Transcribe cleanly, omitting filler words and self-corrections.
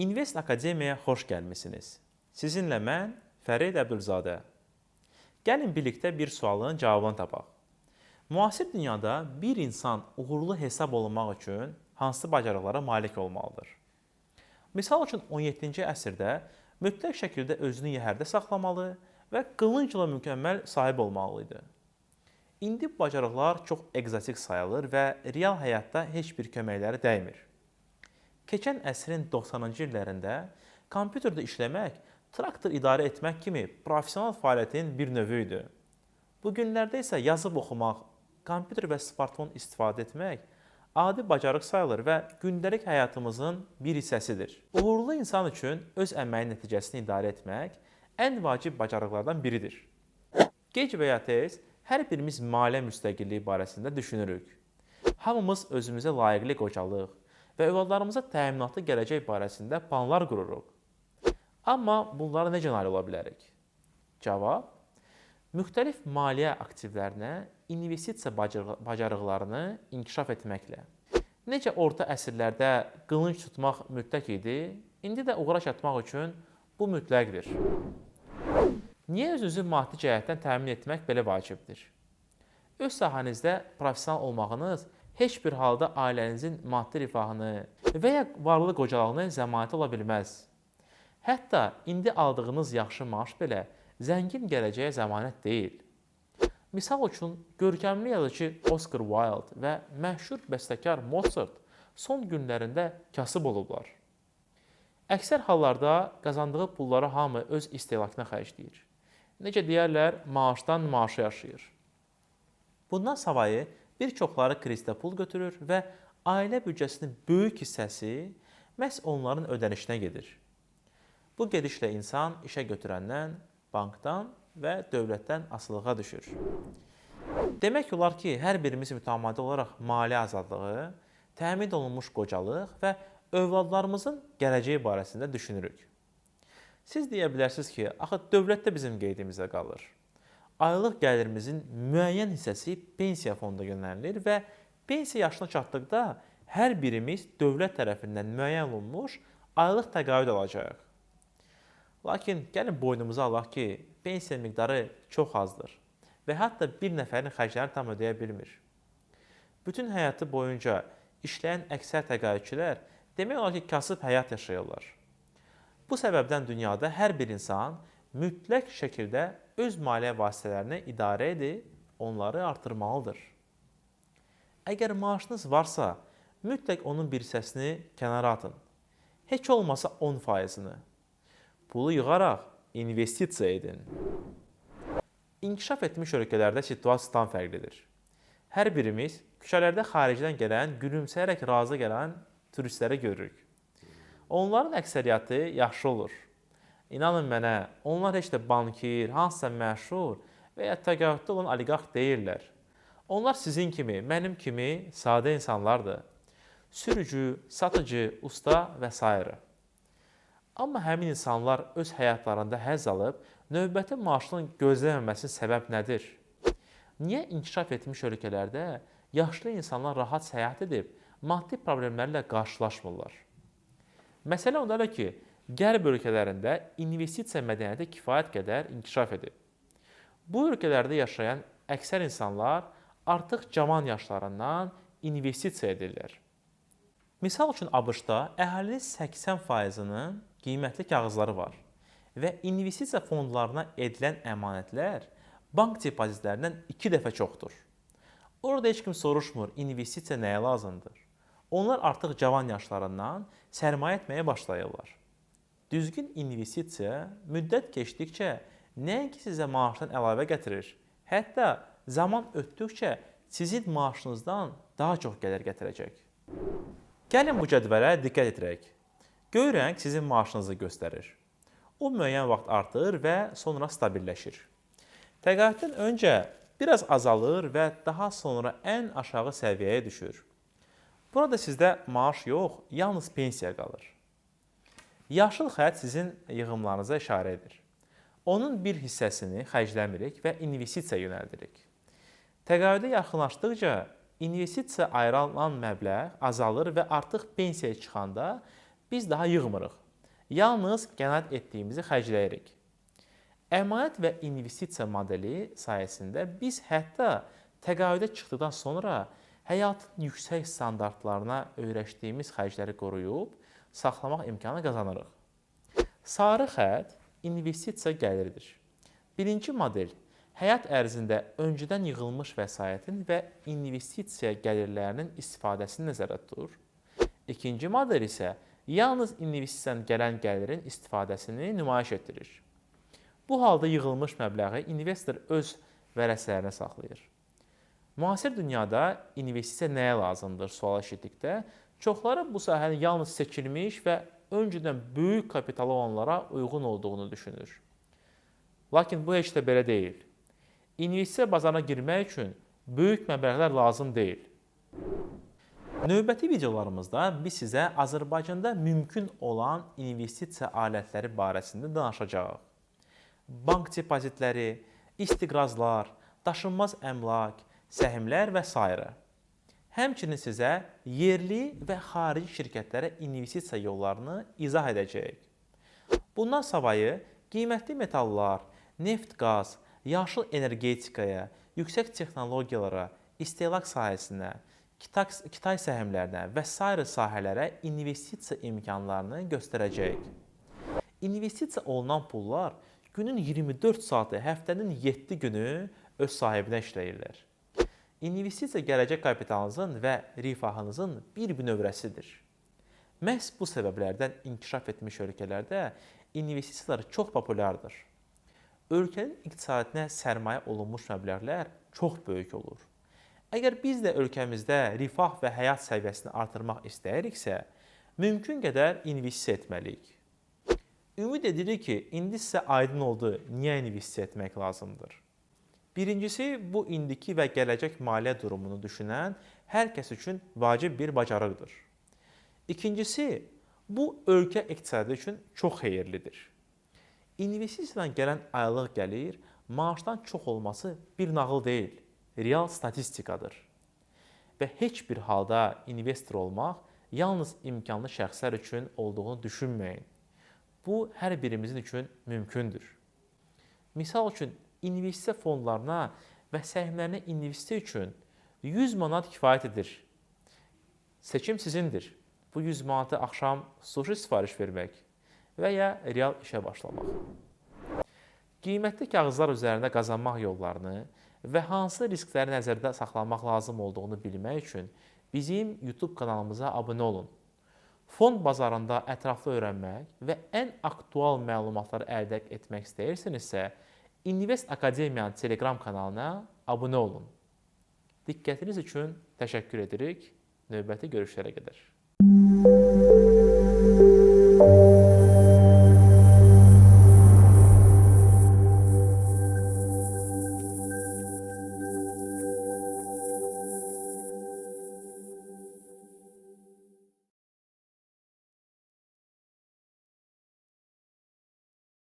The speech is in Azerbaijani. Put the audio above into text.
İnvest Akademiyaya xoş gəlmisiniz. Sizinlə mən Fərid Əbdülzadə. Gəlin birlikdə bir sualın cavabını tapaq. Müasir dünyada bir insan uğurlu hesab olunmaq üçün hansı bacarıqlara malik olmalıdır? Misal üçün 17-ci əsrdə mütləq şəkildə özünü yəhərdə saxlamalı və qılıncla mükəmməl sahib olmalıydı. İndi bu bacarıqlar çox egzotik sayılır və real həyatda heç bir köməkləri dəymir. Keçən əsrin 90-cı illərində kompüterdə işləmək, traktor idarə etmək kimi professional fəaliyyətin bir növü idi. Bu günlərdə isə yazıb oxumaq, kompüter və smartfon istifadə etmək adi bacarıq sayılır və gündəlik həyatımızın bir hissəsidir. Uğurlu insan üçün öz əməyin nəticəsini idarə etmək ən vacib bacarıqlardan biridir. Gec və ya tez hər birimiz maliyyə müstəqilliyi barəsində düşünürük. Hamımız özümüzə layiqli qocalıq və övladlarımıza təminatlı gələcək barəsində planlar qururuq. Amma bunlara necə nail ola bilərik? Cavab: müxtəlif maliyyə aktivlərinə investisiya bacarıqlarını inkişaf etməklə. Necə orta əsrlərdə qılınc tutmaq mütləq idi, indi də uğura çatmaq üçün bu mütləqdir. Niyə özünüzü maddi cəhətdən təmin etmək belə vacibdir? Öz sahənizdə professional olmağınız heç bir halda ailənizin maddi rifahını və ya varlı qocalığını zəmanət ola bilməz. Hətta indi aldığınız yaxşı maaş belə zəngin gələcəyə zəmanət deyil. Misal üçün, görkəmli yazıcı Oscar Wilde və məşhur bəstəkar Mozart son günlərində kasıb olublar. Əksər hallarda qazandığı pulları hamı öz istehlakına xərcləyir. Necə deyərlər, maaşdan maaşa yaşayır. Bundan savayı bir çoxları kreditlə pul götürür və ailə büdcəsinin böyük hissəsi məhz onların ödənişinə gedir. Bu gedişlə insan işə götürəndən, bankdan və dövlətdən asılığa düşür. Demək olar ki, hər birimiz mütəmadi olaraq maliyyə azadlığı, təmin olunmuş qocalıq və övladlarımızın gələcəyi barəsində düşünürük. Siz deyə bilərsiniz ki, axı dövlət də bizim qeydimizdə qalır. Aylıq gəlirimizin müəyyən hissəsi pensiya fonda yönəlilir və pensiya yaşına çatdıqda hər birimiz dövlət tərəfindən müəyyən olunmuş aylıq təqaüd alacağıq. Lakin gəlin boynumuza alaq ki, pensiya miqdarı çox azdır və hətta bir nəfərin xərclərini tam ödəyə bilmir. Bütün həyatı boyunca işləyən əksər təqaüdçülər demək olar ki, kasıb həyat yaşayırlar. Bu səbəbdən dünyada hər bir insan mütləq şəkildə öz maliyyə vasitələrini idarə edib, onları artırmalıdır. Əgər maaşınız varsa, mütləq onun bir hissəsini kənara atın. Heç olmasa 10%-ni. Pulu yığaraq investisiya edin. İnkişaf etmiş ölkələrdə situasiya tam fərqlidir. Hər birimiz küçələrdə xaricdən gələn, gülümsəyərək razı gələn turistləri görürük. Onların əksəriyyəti yaxşı olur. İnanın mənə, onlar heç də bankir, hansısa məşhur və ya təqaüddə olan oliqarx deyirlər. Onlar sizin kimi, mənim kimi sadə insanlardır. Sürücü, satıcı, usta və s. Amma həmin insanlar öz həyatlarında həzz alıb, növbəti maaşının gözləməməsinin səbəb nədir? Niyə inkişaf etmiş ölkələrdə yaşlı insanlar rahat səyahət edib, maddi problemlərlə qarşılaşmırlar? Məsələ ondadır ki, qərb ölkələrində investisiya mədəniyyəti kifayət qədər inkişaf edib. Bu ölkələrdə yaşayan əksər insanlar artıq cavan yaşlarından investisiya edirlər. Misal üçün, ABŞ-da əhalinin 80%-nin qiymətli kağızları var və investisiya fondlarına edilən əmanətlər bank depozitlərindən 2 dəfə çoxdur. Orada heç kim soruşmur, investisiya nəyə lazımdır? Onlar artıq cavan yaşlarından sərmayə etməyə başlayırlar. Düzgün investisiya müddət keçdikcə nəinki sizə maaşdan əlavə gətirir, hətta zaman ötdükcə sizin maaşınızdan daha çox gəlir gətirəcək. Gəlin bu cədvələ diqqət edirək. Göy rəng sizin maaşınızı göstərir. O müəyyən vaxt artır və sonra stabilləşir. Təqaüddən öncə biraz azalır və daha sonra ən aşağı səviyyəyə düşür. Burada sizdə maaş yox, yalnız pensiya qalır. Yaşıl xətt sizin yığımlarınıza işarə edir. Onun bir hissəsini xərcləmirik və investisiya yönəldirik. Təqaüdə yaxınlaşdıqca investisiya ayrılan məbləğ azalır və artıq pensiyaya çıxanda biz daha yığmırıq. yalnız qənaət etdiyimizi xərcləyirik. Əmanət və investisiya modeli sayəsində biz hətta təqaüdə çıxdıqdan sonra həyatın yüksək standartlarına öyrəşdiyimiz xərcləri qoruyub saxlamaq imkanı qazanırıq. Sarı xətt investisiya gəliridir. Birinci model həyat ərzində öncədən yığılmış vəsaitin və investisiya gəlirlərinin istifadəsini nəzərdə tutur. İkinci model isə yalnız investisiyadan gələn gəlirin istifadəsini nümayiş etdirir. Bu halda yığılmış məbləği investor öz vərəsələrinə saxlayır. Müasir dünyada investisiya nəyə lazımdır sualı eşitdikdə çoxları bu sahənin yalnız seçilmiş və öncədən böyük kapitalı olanlara uyğun olduğunu düşünür. Lakin bu heç də belə deyil. İnvestisiya bazarına girmək üçün böyük məbləğlər lazım deyil. Növbəti videolarımızda biz sizə Azərbaycanda mümkün olan investisiya alətləri barəsində danışacağıq. Bank depozitləri, istiqrazlar, daşınmaz əmlak, səhmlər və s. Həmçinin sizə yerli və xarici şirkətlərə investisiya yollarını izah edəcəyik. Bundan savayı qiymətli metallar, neft, qaz, yaşıl energetikaya, yüksək texnologiyalara, istehlak sahəsinə, Kitay səhmlərinə və s. sahələrə investisiya imkanlarını göstərəcəyik. İnvestisiya olunan pullar günün 24 saatı, həftənin 7 günü öz sahibinə işləyirlər. İnvestisiya gələcək kapitalınızın və rifahınızın bir növrəsidir. Məhz bu səbəblərdən inkişaf etmiş ölkələrdə investisiyalar çox populyardır. Ölkənin iqtisadiyyatına sərmayə olunmuş məbləğlər çox böyük olur. Əgər biz də ölkəmizdə rifah və həyat səviyyəsini artırmaq istəyiriksə, mümkün qədər investisiya etməliyik. Ümid edirik ki, indi sizə aydın oldu niyə investisiya etmək lazımdır. Birincisi, bu indiki və gələcək maliyyə durumunu düşünən hər kəs üçün vacib bir bacarıqdır. İkincisi, bu ölkə iqtisadi üçün çox xeyirlidir. İnvestisiyadan gələn aylıq gəlir maaşdan çox olması bir nağıl deyil, real statistikadır. Və heç bir halda investor olmaq yalnız imkanlı şəxslər üçün olduğunu düşünməyin. Bu, hər birimizin üçün mümkündür. Misal üçün, investisiya fondlarına və səhmlərinə investisiya üçün 100 manat kifayət edir. Seçim sizindir. Bu 100 manatı axşam sushi sifariş vermək və ya real işə başlamaq. Qiymətli kağızlar üzərində qazanmaq yollarını və hansı riskləri nəzərdə saxlamaq lazım olduğunu bilmək üçün bizim YouTube kanalımıza abunə olun. Fond bazarında ətraflı öyrənmək və ən aktual məlumatları əldə etmək istəyirsinizsə, Invest Akademiyanın Telegram kanalına abunə olun. Diqqətiniz üçün təşəkkür edirik. Növbəti görüşlərə qədər.